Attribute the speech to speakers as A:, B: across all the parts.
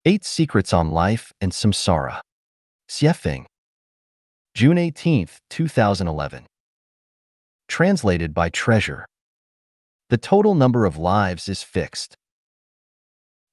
A: 8 Secrets on Life and Samsara. Xiefeng. June 18, 2011. Translated by Treasure. The total number of lives is fixed.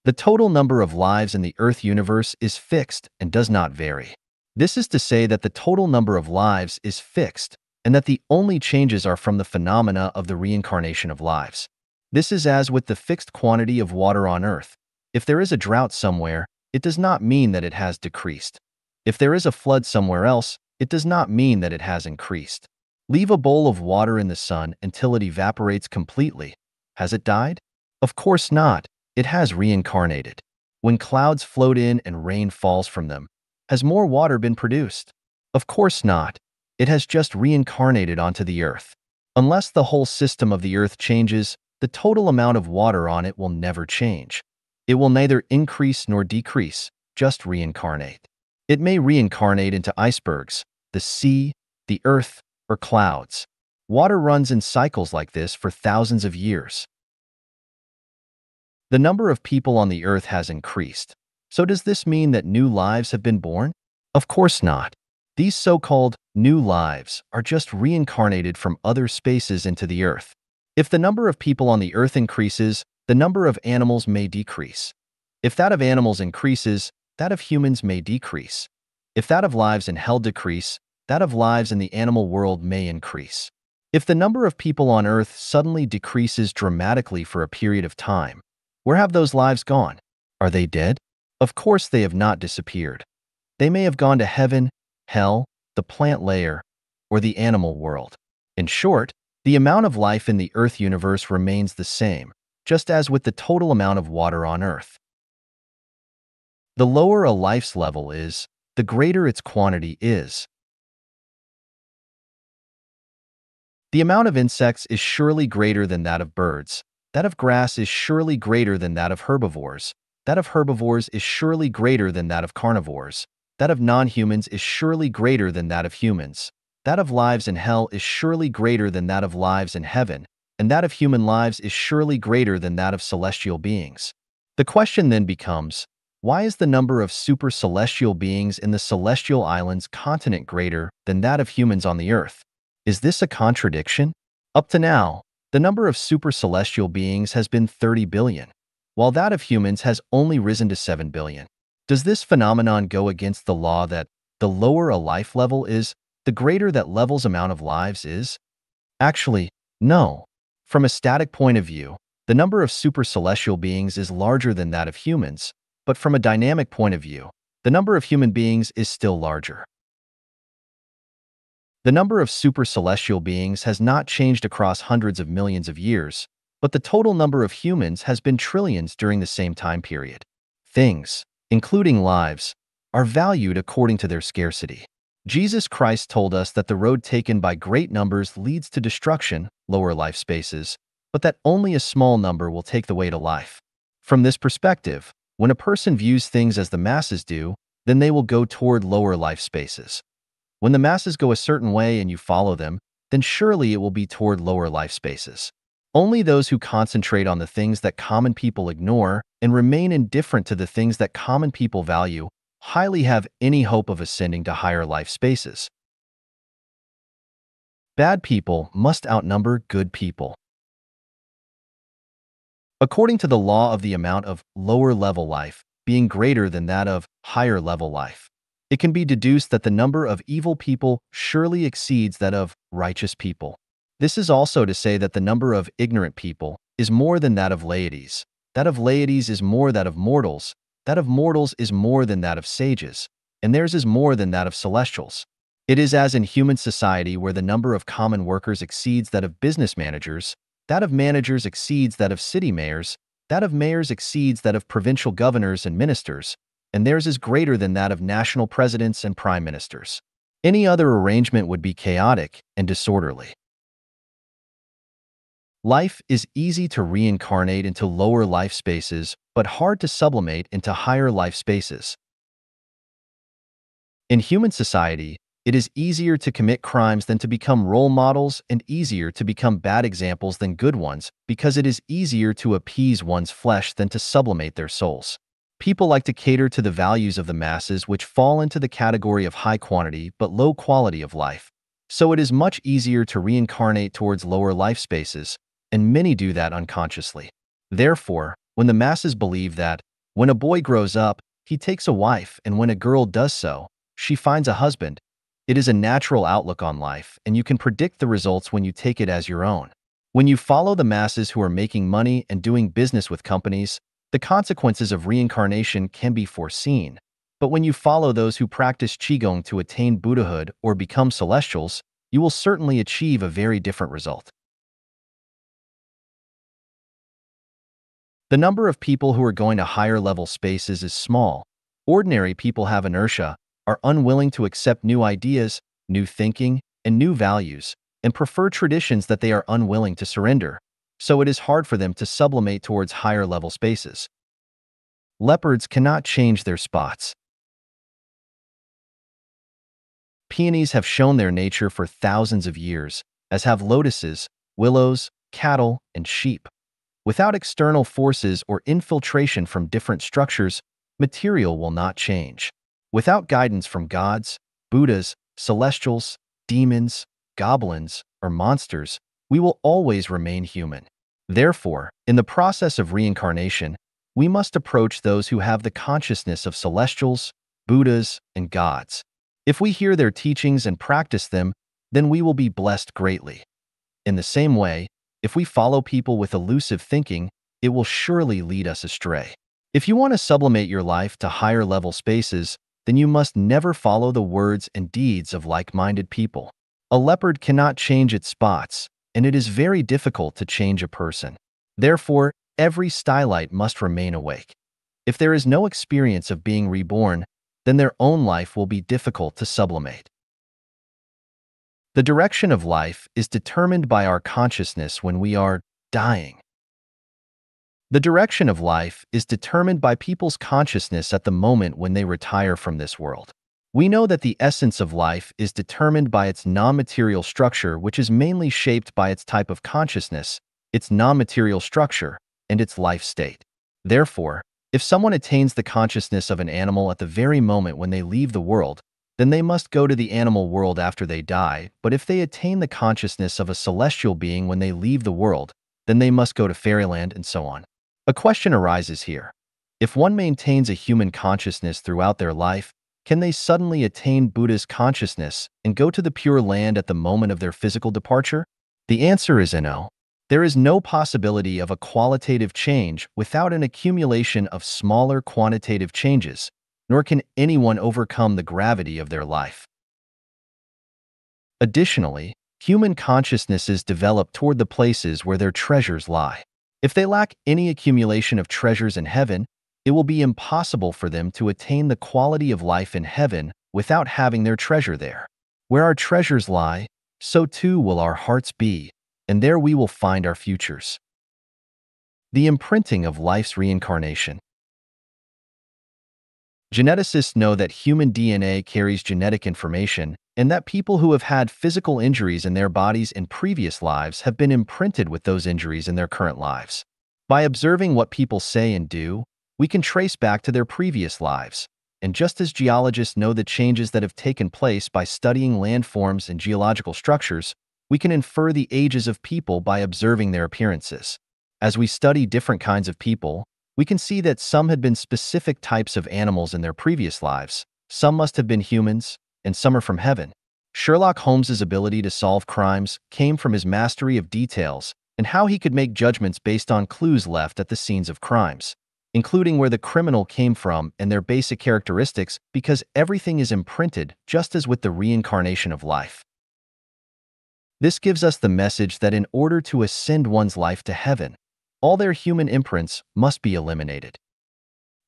A: The total number of lives in the Earth universe is fixed and does not vary. This is to say that the total number of lives is fixed and that the only changes are from the phenomena of the reincarnation of lives. This is as with the fixed quantity of water on Earth. If there is a drought somewhere, it does not mean that it has decreased. If there is a flood somewhere else, it does not mean that it has increased. Leave a bowl of water in the sun until it evaporates completely. Has it died? Of course not. It has reincarnated. When clouds float in and rain falls from them, has more water been produced? Of course not. It has just reincarnated onto the Earth. Unless the whole system of the Earth changes, the total amount of water on it will never change. It will neither increase nor decrease, just reincarnate. It may reincarnate into icebergs, the sea, the earth, or clouds. Water runs in cycles like this for thousands of years. The number of people on the earth has increased. So does this mean that new lives have been born? Of course not. These so-called new lives are just reincarnated from other spaces into the earth. If the number of people on the earth increases, the number of animals may decrease. If that of animals increases, that of humans may decrease. If that of lives in hell decrease, that of lives in the animal world may increase. If the number of people on earth suddenly decreases dramatically for a period of time, where have those lives gone? Are they dead? Of course they have not disappeared. They may have gone to heaven, hell, the plant layer, or the animal world. In short, the amount of life in the Earth universe remains the same, just as with the total amount of water on Earth. The lower a life's level is, the greater its quantity is. The amount of insects is surely greater than that of birds. That of grass is surely greater than that of herbivores. That of herbivores is surely greater than that of carnivores. That of non-humans is surely greater than that of humans. That of lives in hell is surely greater than that of lives in heaven, and that of human lives is surely greater than that of celestial beings. The question then becomes, why is the number of super-celestial beings in the celestial islands continent greater than that of humans on the earth? Is this a contradiction? Up to now, the number of super-celestial beings has been 30 billion, while that of humans has only risen to 7 billion. Does this phenomenon go against the law that the lower a life level is, the greater that level's amount of lives is? Actually, no. From a static point of view, the number of super-celestial beings is larger than that of humans, but from a dynamic point of view, the number of human beings is still larger. The number of super-celestial beings has not changed across hundreds of millions of years, but the total number of humans has been trillions during the same time period. Things, including lives, are valued according to their scarcity. Jesus Christ told us that the road taken by great numbers leads to destruction, lower life spaces, but that only a small number will take the way to life. From this perspective, when a person views things as the masses do, then they will go toward lower life spaces. When the masses go a certain way and you follow them, then surely it will be toward lower life spaces. Only those who concentrate on the things that common people ignore and remain indifferent to the things that common people value highly have any hope of ascending to higher life spaces. Bad people must outnumber good people. According to the law of the amount of lower-level life being greater than that of higher-level life, it can be deduced that the number of evil people surely exceeds that of righteous people. This is also to say that the number of ignorant people is more than that of laities. That of laities is more that of mortals. That of mortals is more than that of sages, and theirs is more than that of celestials. It is as in human society where the number of common workers exceeds that of business managers, that of managers exceeds that of city mayors, that of mayors exceeds that of provincial governors and ministers, and theirs is greater than that of national presidents and prime ministers. Any other arrangement would be chaotic and disorderly. Life is easy to reincarnate into lower life spaces, but hard to sublimate into higher life spaces. In human society, it is easier to commit crimes than to become role models and easier to become bad examples than good ones because it is easier to appease one's flesh than to sublimate their souls. People like to cater to the values of the masses, which fall into the category of high quantity but low quality of life. So it is much easier to reincarnate towards lower life spaces, and many do that unconsciously. Therefore, when the masses believe that, when a boy grows up, he takes a wife, and when a girl does so, she finds a husband, it is a natural outlook on life, and you can predict the results when you take it as your own. When you follow the masses who are making money and doing business with companies, the consequences of reincarnation can be foreseen. But when you follow those who practice Qigong to attain Buddhahood or become celestials, you will certainly achieve a very different result. The number of people who are going to higher level spaces is small. Ordinary people have inertia, are unwilling to accept new ideas, new thinking, and new values, and prefer traditions that they are unwilling to surrender. So it is hard for them to sublimate towards higher level spaces. Leopards cannot change their spots. Peonies have shown their nature for thousands of years, as have lotuses, willows, cattle, and sheep. Without external forces or infiltration from different structures, material will not change. Without guidance from gods, Buddhas, celestials, demons, goblins, or monsters, we will always remain human. Therefore, in the process of reincarnation, we must approach those who have the consciousness of celestials, Buddhas, and gods. If we hear their teachings and practice them, then we will be blessed greatly. In the same way, if we follow people with elusive thinking, it will surely lead us astray. If you want to sublimate your life to higher level spaces, then you must never follow the words and deeds of like-minded people. A leopard cannot change its spots, and it is very difficult to change a person. Therefore, every stylite must remain awake. If there is no experience of being reborn, then their own life will be difficult to sublimate. The direction of life is determined by our consciousness when we are dying. The direction of life is determined by people's consciousness at the moment when they retire from this world. We know that the essence of life is determined by its non-material structure, which is mainly shaped by its type of consciousness, its non-material structure, and its life state. Therefore, if someone attains the consciousness of an animal at the very moment when they leave the world, then they must go to the animal world after they die. But if they attain the consciousness of a celestial being when they leave the world, then they must go to fairyland, and so on. A question arises here. If one maintains a human consciousness throughout their life, can they suddenly attain Buddha's consciousness and go to the Pure Land at the moment of their physical departure? The answer is no. There is no possibility of a qualitative change without an accumulation of smaller quantitative changes, nor can anyone overcome the gravity of their life. Additionally, human consciousnesses develop toward the places where their treasures lie. If they lack any accumulation of treasures in heaven, it will be impossible for them to attain the quality of life in heaven without having their treasure there. Where our treasures lie, so too will our hearts be, and there we will find our futures. The imprinting of life's reincarnation. Geneticists know that human DNA carries genetic information, and that people who have had physical injuries in their bodies in previous lives have been imprinted with those injuries in their current lives. By observing what people say and do, we can trace back to their previous lives. And just as geologists know the changes that have taken place by studying landforms and geological structures, we can infer the ages of people by observing their appearances. As we study different kinds of people, we can see that some had been specific types of animals in their previous lives, some must have been humans, and some are from heaven. Sherlock Holmes's ability to solve crimes came from his mastery of details and how he could make judgments based on clues left at the scenes of crimes, including where the criminal came from and their basic characteristics, because everything is imprinted just as with the reincarnation of life. This gives us the message that in order to ascend one's life to heaven, all their human imprints must be eliminated.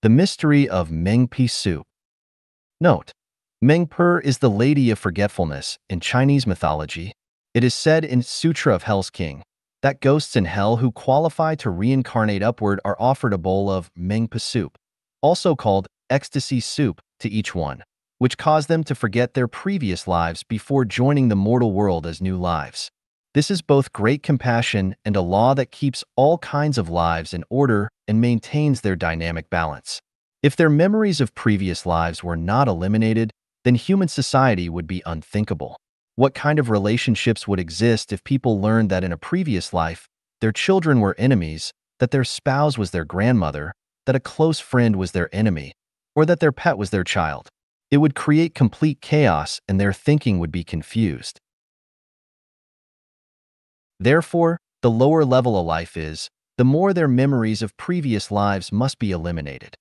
A: The mystery of Mengpi soup. Note: Mengpe is the Lady of Forgetfulness in Chinese mythology. It is said in Sutra of Hell's King that ghosts in hell who qualify to reincarnate upward are offered a bowl of Mengpe soup, also called ecstasy soup, to each one, which cause them to forget their previous lives before joining the mortal world as new lives. This is both great compassion and a law that keeps all kinds of lives in order and maintains their dynamic balance. If their memories of previous lives were not eliminated, then human society would be unthinkable. What kind of relationships would exist if people learned that in a previous life, their children were enemies, that their spouse was their grandmother, that a close friend was their enemy, or that their pet was their child? It would create complete chaos and their thinking would be confused. Therefore, the lower level a life is, the more their memories of previous lives must be eliminated.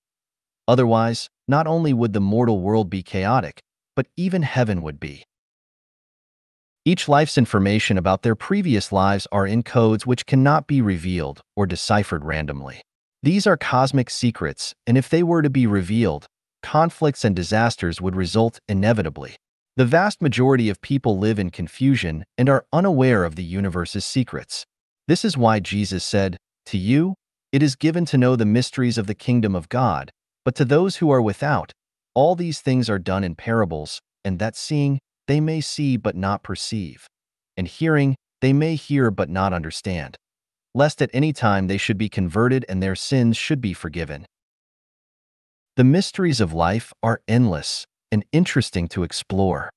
A: Otherwise, not only would the mortal world be chaotic, but even heaven would be. Each life's information about their previous lives are in codes which cannot be revealed or deciphered randomly. These are cosmic secrets, and if they were to be revealed, conflicts and disasters would result inevitably. The vast majority of people live in confusion and are unaware of the universe's secrets. This is why Jesus said, "To you, it is given to know the mysteries of the kingdom of God, but to those who are without, all these things are done in parables, and that seeing, they may see but not perceive, and hearing, they may hear but not understand, lest at any time they should be converted and their sins should be forgiven." The mysteries of life are endless and interesting to explore.